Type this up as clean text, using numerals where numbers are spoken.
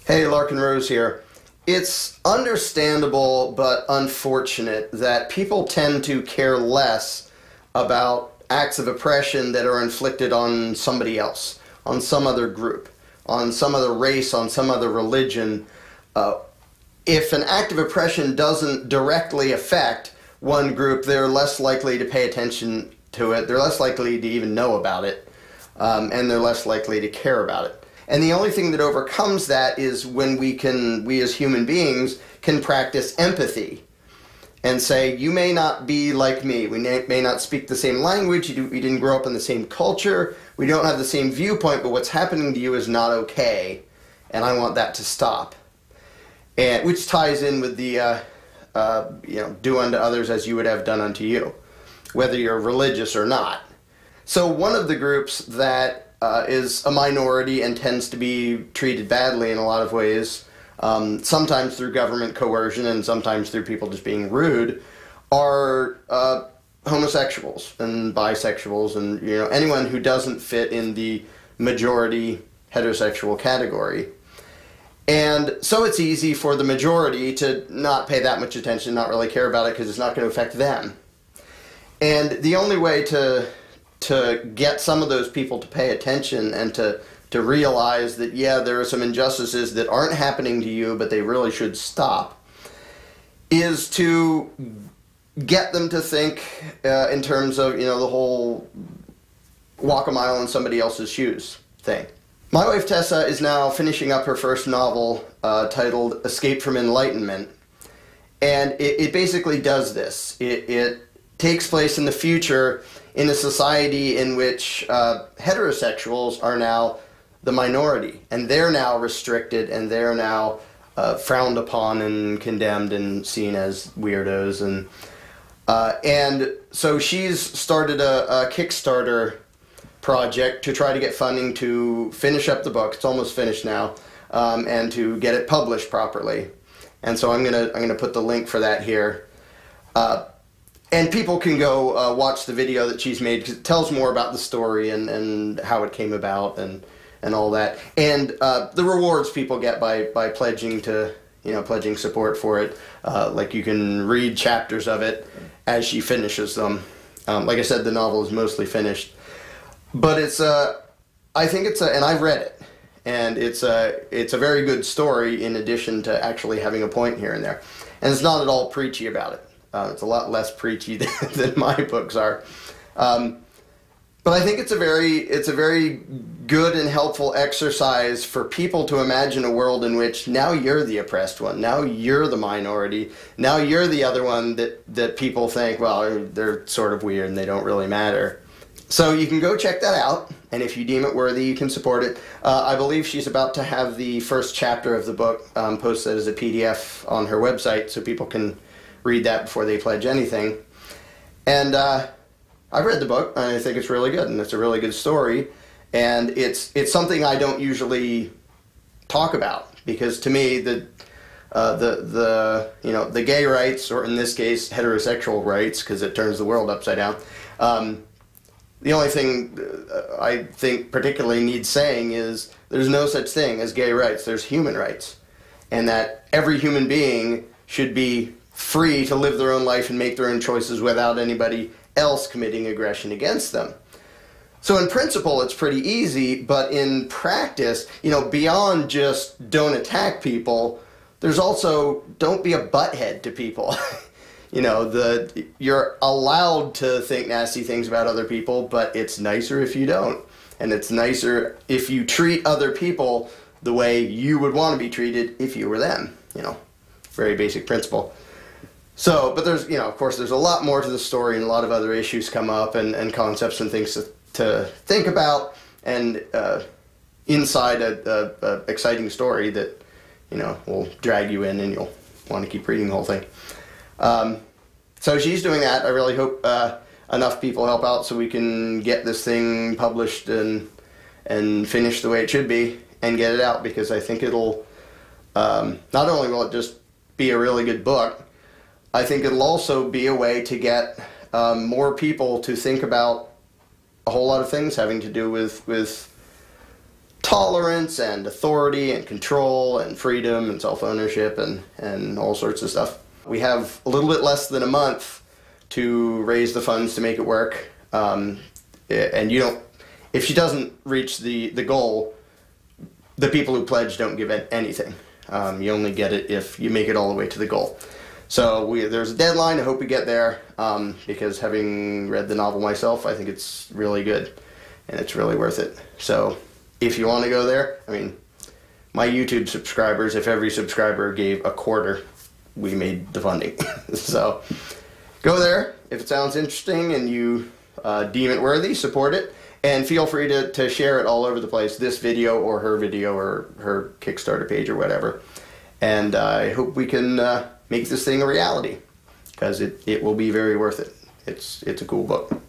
Hey, Larken Rose here. It's understandable but unfortunate that people tend to care less about acts of oppression that are inflicted on somebody else, on some other group, on some other race, on some other religion. If an act of oppression doesn't directly affect one group, they're less likely to pay attention to it, they're less likely to even know about it, and they're less likely to care about it. And the only thing that overcomes that is when we as human beings can practice empathy and say, you may not be like me, we may not speak the same language, we didn't grow up in the same culture, we don't have the same viewpoint, but what's happening to you is not okay, and I want that to stop. And which ties in with the do unto others as you would have done unto you, whether you're religious or not. So one of the groups that is a minority and tends to be treated badly in a lot of ways, sometimes through government coercion and sometimes through people just being rude, are homosexuals and bisexuals and anyone who doesn't fit in the majority heterosexual category. And so it's easy for the majority to not pay that much attention, not really care about it because it's not going to affect them. And the only way to get some of those people to pay attention and to realize that, yeah, there are some injustices that aren't happening to you, but they really should stop, is to get them to think in terms of, the whole walk a mile in somebody else's shoes thing. My wife Tessa is now finishing up her first novel titled Escape from Enlightenment, and it basically does this. It takes place in the future in a society in which heterosexuals are now the minority, and they're now restricted, and they're now frowned upon and condemned and seen as weirdos. And so she's started a Kickstarter project to try to get funding to finish up the book. It's almost finished now, and to get it published properly. And so I'm gonna put the link for that here. And people can go watch the video that she's made because it tells more about the story and how it came about and all that. And the rewards people get by pledging pledging support for it. Like you can read chapters of it as she finishes them. Like I said, the novel is mostly finished. But I think and I've read it. And it's a very good story in addition to actually having a point here and there. And it's not at all preachy about it. It's a lot less preachy than my books are, but I think it's a very good and helpful exercise for people to imagine a world in which now you're the oppressed one, now you're the minority, now you're the other one that people think, well, they're sort of weird and they don't really matter. So you can go check that out, and if you deem it worthy, you can support it. I believe she's about to have the first chapter of the book posted as a PDF on her website, so people can read that before they pledge anything. And I've read the book, and I think it's really good, and it's a really good story. And it's something I don't usually talk about, because to me the gay rights, or in this case heterosexual rights, because it turns the world upside down. The only thing I think particularly needs saying is there's no such thing as gay rights. There's human rights, and that every human being should be free to live their own life and make their own choices without anybody else committing aggression against them. So in principle, it's pretty easy, but in practice, beyond just don't attack people, there's also don't be a butthead to people. You're allowed to think nasty things about other people, but it's nicer if you don't. And it's nicer if you treat other people the way you would want to be treated if you were them. Very basic principle. So, but there's, of course, there's a lot more to the story, and a lot of other issues come up, and concepts and things to think about, and inside a exciting story that, will drag you in, and you'll want to keep reading the whole thing. So she's doing that. I really hope enough people help out so we can get this thing published and finished the way it should be, and get it out, because I think it'll, not only will it just be a really good book, I think it'll also be a way to get more people to think about a whole lot of things having to do with tolerance and authority and control and freedom and self-ownership and all sorts of stuff. We have a little bit less than a month to raise the funds to make it work. And you don't, if she doesn't reach the goal, the people who pledge don't give it anything. You only get it if you make it all the way to the goal. So there's a deadline. I hope we get there, because having read the novel myself, I think it's really good and it's really worth it. So if you want to go there, I mean, my YouTube subscribers, if every subscriber gave a quarter, we made the funding. So go there. If it sounds interesting and you deem it worthy, support it. And feel free to share it all over the place, this video or her Kickstarter page or whatever. And I hope we can make this thing a reality, because it will be very worth it. It's a cool book.